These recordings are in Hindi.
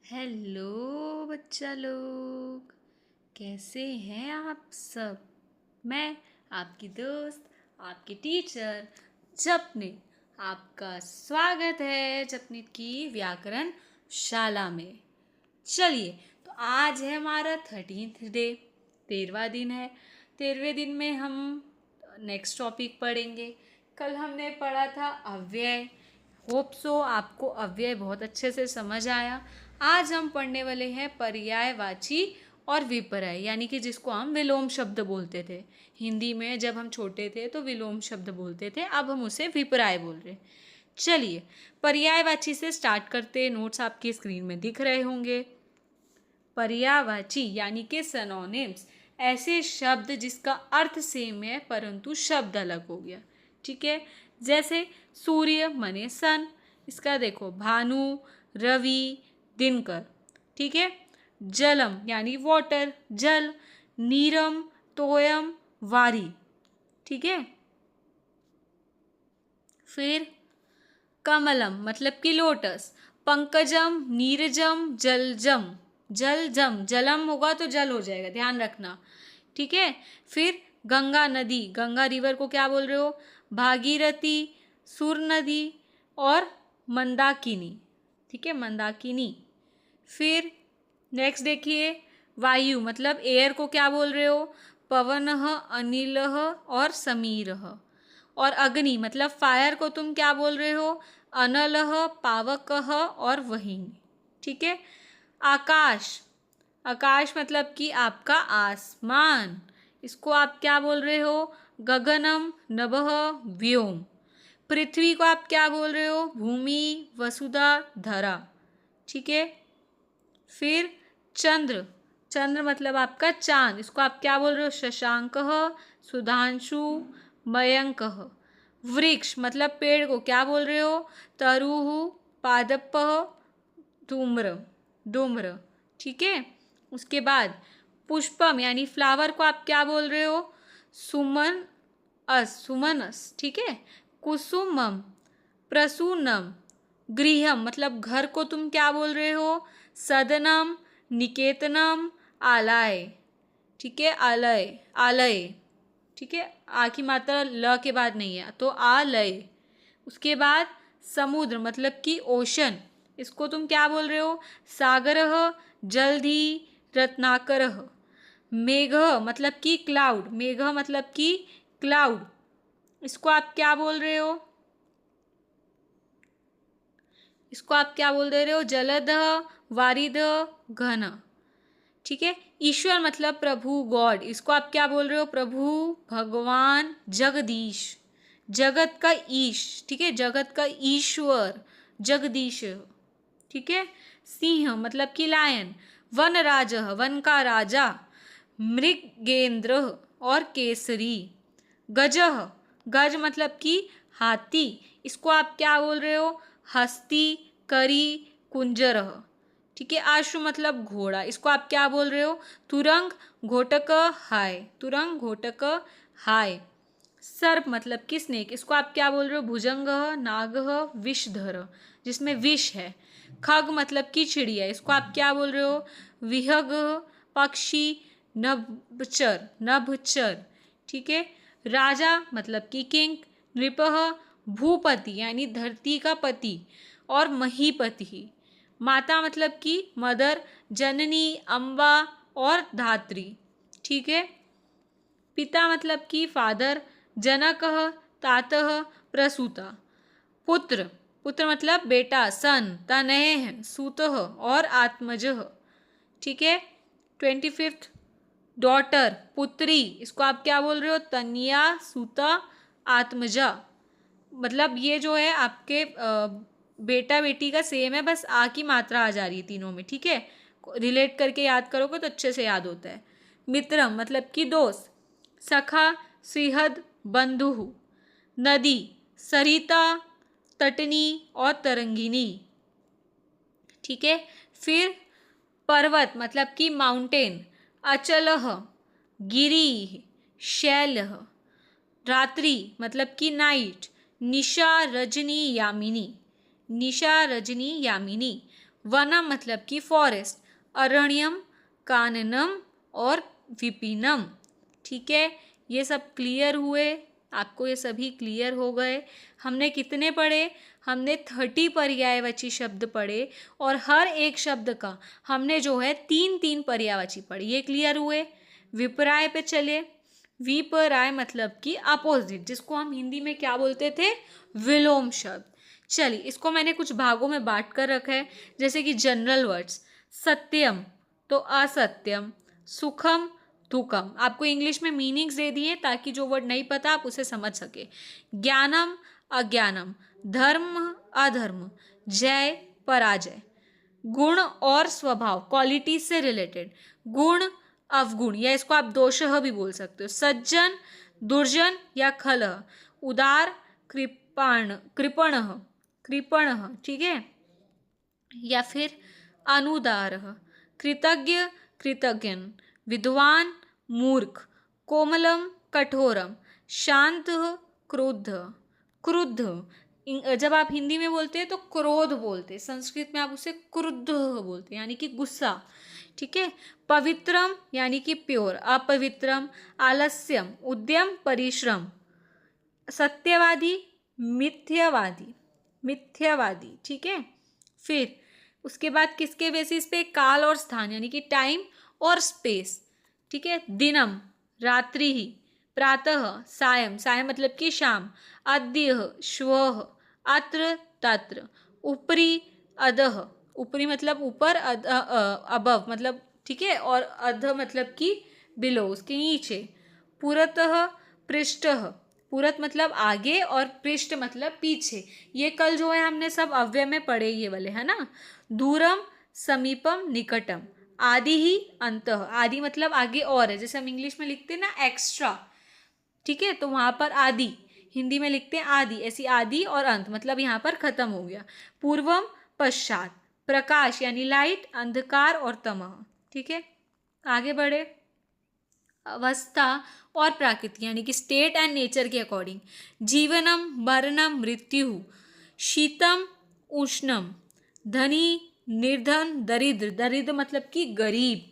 हेलो बच्चा लोग, कैसे हैं आप सब। मैं आपकी दोस्त, आपकी टीचर जपनीत, आपका स्वागत है जपनीत की व्याकरण शाला में। चलिए, तो आज है हमारा 13th डे, 13वां दिन है। 13वें दिन में हम नेक्स्ट टॉपिक पढ़ेंगे। कल हमने पढ़ा था अव्यय। होप सो आपको अव्यय बहुत अच्छे से समझ आया। आज हम पढ़ने वाले हैं पर्यायवाची और विपर्याय, यानी कि जिसको हम विलोम शब्द बोलते थे। हिंदी में जब हम छोटे थे तो विलोम शब्द बोलते थे, अब हम उसे विपर्याय बोल रहे हैं। चलिए, पर्यायवाची से स्टार्ट करते हैं। नोट्स आपकी स्क्रीन में दिख रहे होंगे। पर्यायवाची यानी कि सिनोनिम्स, ऐसे शब्द जिसका अर्थ सेम है परंतु शब्द अलग हो गया। ठीक है, जैसे सूर्य मने सन, इसका देखो भानु, रवि, दिनकर। ठीक है, जलम यानी वाटर, जल, नीरम, तोयम, वारी। ठीक है, फिर कमलम मतलब कि लोटस, पंकजम, नीरजम, जलजम। जलजम, जलम होगा तो जल हो जाएगा, ध्यान रखना। ठीक है, फिर गंगा नदी, गंगा रिवर को क्या बोल रहे हो, भागीरथी, सुर नदी और मंदाकिनी। ठीक है, मंदाकिनी। फिर नेक्स्ट देखिए, वायु मतलब एयर को क्या बोल रहे हो, पवनः, अनिलः और समीरः। और अग्नि मतलब फायर को तुम क्या बोल रहे हो, अनलः, पावकः और वहीनि। ठीक है, आकाश, आकाश मतलब कि आपका आसमान, इसको आप क्या बोल रहे हो, गगनम, नभः, व्योम। पृथ्वी को आप क्या बोल रहे हो, भूमि, वसुधा, धरा। ठीक है, फिर चंद्र, चंद्र मतलब आपका चांद, इसको आप क्या बोल रहे हो, शशांकः, सुधांशु, मयंकः। वृक्ष मतलब पेड़ को क्या बोल रहे हो, तरुः, पादपः, धूम्र, धूम्र। ठीक है, उसके बाद पुष्पम यानी फ्लावर को आप क्या बोल रहे हो, सुमन अस, सुमनस। ठीक है, कुसुमम, प्रसूनम। गृहम मतलब घर को तुम क्या बोल रहे हो, सदनम, निकेतनम, आलय। ठीक है, आलय, आलय। ठीक है, आ की मात्रा ल के बाद नहीं है तो आलय। उसके बाद समुद्र मतलब कि ओशन, इसको तुम क्या बोल रहे हो, सागरः, जलधि, रत्नाकरः। मेघ मतलब कि क्लाउड, मेघ मतलब कि क्लाउड, इसको आप क्या बोल रहे हो, इसको आप क्या बोल दे रहे हो, जलद, वारिद, घन। ठीक है, ईश्वर मतलब प्रभु, गॉड, इसको आप क्या बोल रहे हो, प्रभु, भगवान, जगदीश, जगत का ईश। ठीक है, जगत का ईश्वर, जगदीश। ठीक है, सिंह मतलब कि लायन, वन राज, वन का राजा, मृगेंद्र और केसरी। गजह, गज मतलब कि हाथी, इसको आप क्या बोल रहे हो, हस्ती, करी, कुंजरह। ठीक है, आशु मतलब घोड़ा, इसको आप क्या बोल रहे हो, तुरंग, घोटक, हाय, तुरंग, घोटक, हाय। सर्प मतलब कि स्नेक, इसको आप क्या बोल रहे हो, भुजंग, नाग, विषधर, जिसमें विष है। खग मतलब कि चिड़िया, इसको आप क्या बोल रहे हो, विहग, पक्षी, नभचर, नभचर। ठीक है, राजा मतलब कि किंग, नृपः, भूपति यानी धरती का पति और महीपति। माता मतलब कि मदर, जननी, अम्बा और धात्री। ठीक है, पिता मतलब कि फादर, जनकः, तातः, प्रसूता। पुत्र, पुत्र मतलब बेटा, सन, तनयः, सूतः और आत्मजः। ठीक है, 25th डॉटर, पुत्री, इसको आप क्या बोल रहे हो, तनिया, सूता, आत्मजा। मतलब ये जो है आपके बेटा बेटी का सेम है, बस आ की मात्रा आ जा रही है तीनों में। ठीक है, रिलेट करके याद करोगे तो अच्छे से याद होता है। मित्रम मतलब कि दोस्त, सखा, सुहृद, बंधु। नदी, सरिता, तटनी और तरंगिनी। ठीक है, फिर पर्वत मतलब कि माउंटेन, अचलः, गिरि, शैलः। रात्रि मतलब कि नाइट, निशा, रजनी, यामिनी, निशा, रजनी, यामिनी। वनम मतलब कि फॉरेस्ट, अरण्यम, काननम और विपिनम। ठीक है, ये सब क्लियर हुए, आपको ये सभी क्लियर हो गए। हमने कितने पढ़े? हमने 30 पर्यायवाची शब्द पढ़े और हर एक शब्द का हमने जो है 3-3 पर्यायवाची पढ़े। ये क्लियर हुए। विपर्याय पे चले। विपर्याय मतलब कि अपोजिट, जिसको हम हिंदी में क्या बोलते थे? विलोम शब्द। चलिए, इसको मैंने कुछ भागों में बांट कर रखा है, जैसे कि जनरल वर्ड्स। सत्यम तो असत्यम, सुखम दुखम। आपको इंग्लिश में मीनिंग्स दे दिए ताकि जो वर्ड नहीं पता आप उसे समझ सके। ज्ञानम अज्ञानम, धर्म अधर्म, जय पराजय। गुण और स्वभाव, क्वालिटीज से रिलेटेड। गुण अवगुण, या इसको आप दोषः भी बोल सकते हो। सज्जन दुर्जन या खलः। उदार कृपणः, कृपणः, ठीक है, या फिर अनुदारः। कृतज्ञ कृतज्ञन, विद्वान मूर्ख, कोमलम कठोरम, शांत क्रुद्ध। क्रुद्ध जब आप हिंदी में बोलते हैं तो क्रोध बोलते हैं, संस्कृत में आप उसे क्रुद्ध बोलते हैं, यानी कि गुस्सा। ठीक है। पवित्रम यानी कि प्योर, अपवित्रम आलस्यम, उद्यम परिश्रम। सत्यवादी मिथ्यावादी, मिथ्यावादी। ठीक है। फिर उसके बाद किसके बेसिस पे? काल और स्थान, यानी कि टाइम और स्पेस। ठीक है। दिनम रात्रि ही, प्रातः सायं, सायं मतलब कि शाम, अद्य श्वः, अत्र तत्र, ऊपरी अधः, ऊपरी मतलब ऊपर, अबव मतलब, ठीक है, और अध मतलब कि बिलो, उसके नीचे। पुरतः पृष्ठः, पुरत मतलब आगे और पृष्ठ मतलब पीछे। ये कल जो है हमने सब अव्यय में पढ़े, ये वाले है ना। दूरम समीपम निकटम, आदि ही अंतः, आदि मतलब आगे और है, जैसे हम इंग्लिश में लिखते हैं ना एक्स्ट्रा। ठीक है, तो वहाँ पर आदि, हिंदी में लिखते हैं आदि, ऐसी आदि और अंत मतलब यहाँ पर खत्म हो गया। पूर्वम पश्चात, प्रकाश यानी लाइट, अंधकार और तमः। ठीक है, आगे बढ़े। अवस्था और प्राकृति यानी कि स्टेट एंड नेचर के अकॉर्डिंग। जीवनम मरणम मृत्यु, शीतम उष्णम, धनी निर्धन दरिद्र, दरिद्र मतलब कि गरीब,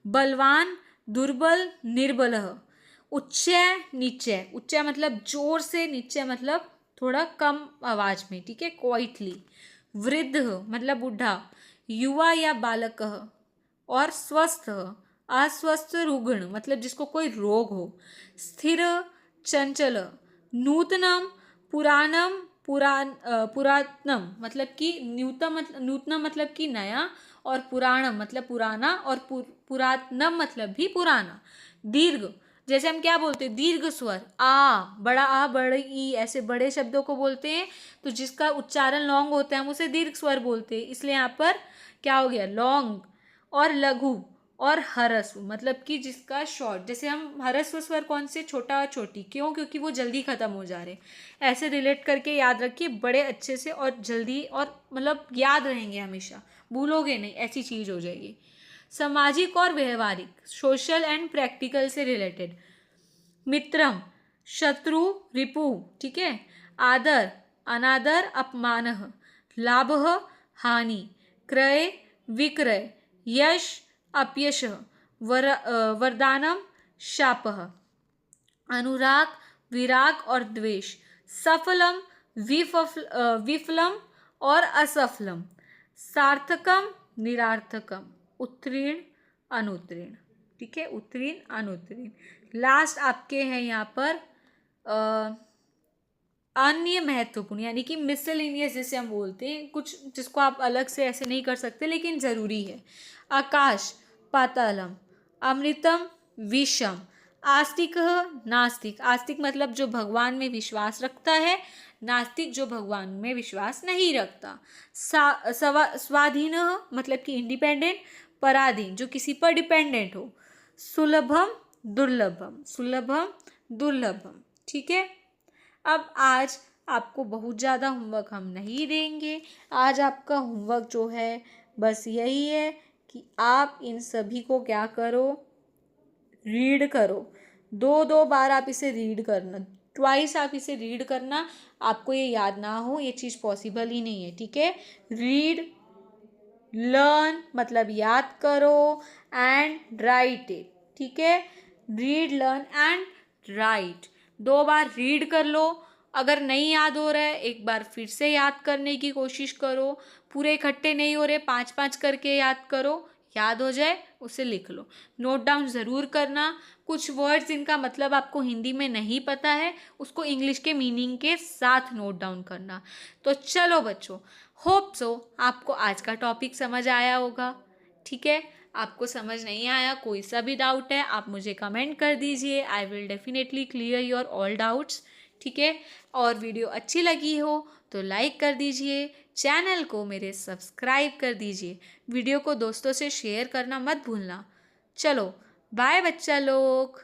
बलवान दुर्बल निर्बलः, उच्चय नीचय, उच्चय मतलब जोर से, नीचय मतलब थोड़ा कम आवाज में। ठीक है, क्वाइटली। वृद्ध मतलब बूढ़ा, युवा या बालक, और स्वस्थ अस्वस्थ रुग्ण मतलब जिसको कोई रोग हो। स्थिर चंचल, नूतनम पुराणम पुरातनम मतलब कि नूतनम मतलब कि नया, और पुराणम मतलब पुराना, और पुरातनम मतलब भी पुराना। दीर्घ जैसे हम क्या बोलते हैं? दीर्घ स्वर, बड़ा आ बड़े ई, ऐसे बड़े शब्दों को बोलते हैं तो जिसका उच्चारण लॉन्ग होता है हम उसे दीर्घ स्वर बोलते हैं, इसलिए यहाँ पर क्या हो गया? लॉन्ग। और लघु और ह्रस्व मतलब कि जिसका शॉर्ट, जैसे हम ह्रस्व स्वर कौन से? छोटा और छोटी, क्यों? क्योंकि वो जल्दी खत्म हो जा रहे। ऐसे रिलेट करके याद रखिए बड़े अच्छे से, और जल्दी, और मतलब याद रहेंगे हमेशा, भूलोगे नहीं, ऐसी चीज हो जाएगी। सामाजिक और व्यवहारिक, सोशल एंड प्रैक्टिकल से रिलेटेड। मित्रम शत्रु रिपु, ठीक है। आदर अनादर अपमान, लाभ हानि, क्रय विक्रय, यश अपयश, वरदानम शापः, अनुराग विराग और द्वेष, सफलम विफलम और असफलम, सार्थकम निरार्थकम, उत्तीर्ण अनुत्तीर्ण। ठीक है, उत्तीर्ण अनुत्तीर्ण। लास्ट आपके हैं यहाँ पर अन्य महत्वपूर्ण, यानी कि मिसलेनियस जिसे हम बोलते हैं, कुछ जिसको आप अलग से ऐसे नहीं कर सकते लेकिन जरूरी है। आकाश पातालम, अमृतम विषम, आस्तिक नास्तिक, आस्तिक मतलब जो भगवान में विश्वास रखता है, नास्तिक जो भगवान में विश्वास नहीं रखता। स्वाधीन मतलब कि इंडिपेंडेंट, पराधीन जो किसी पर डिपेंडेंट हो। सुलभम दुर्लभम, सुलभम दुर्लभम। ठीक है, अब आज आपको बहुत ज़्यादा होमवर्क हम नहीं देंगे। आज आपका होमवर्क जो है बस यही है कि आप इन सभी को क्या करो? रीड करो। 2 बार आप इसे रीड करना, ट्वाइस आप इसे रीड करना। आपको ये याद ना हो, ये चीज़ पॉसिबल ही नहीं है। ठीक है, रीड लर्न मतलब याद करो एंड राइट इट, ठीक है। Read, learn and right, 2 bar read कर लो। अगर नहीं याद हो रहा है एक बार फिर से याद करने की कोशिश करो। पूरे इकट्ठे नहीं हो रहे, 5-5 करके याद करो। याद हो जाए उसे लिख लो। नोट डाउन ज़रूर करना। कुछ वर्ड्स जिनका मतलब आपको हिंदी में नहीं पता है उसको इंग्लिश के मीनिंग के साथ नोट डाउन करना। तो चलो बच्चों, होप सो आपको आज का टॉपिक समझ आया होगा, ठीक है। आपको समझ नहीं आया, कोई सा भी डाउट है आप मुझे कमेंट कर दीजिए। I will definitely clear your all doubts, ठीक है। और वीडियो अच्छी लगी हो तो लाइक कर दीजिए, चैनल को मेरे सब्सक्राइब कर दीजिए, वीडियो को दोस्तों से शेयर करना मत भूलना। चलो बाय बच्चा लोग।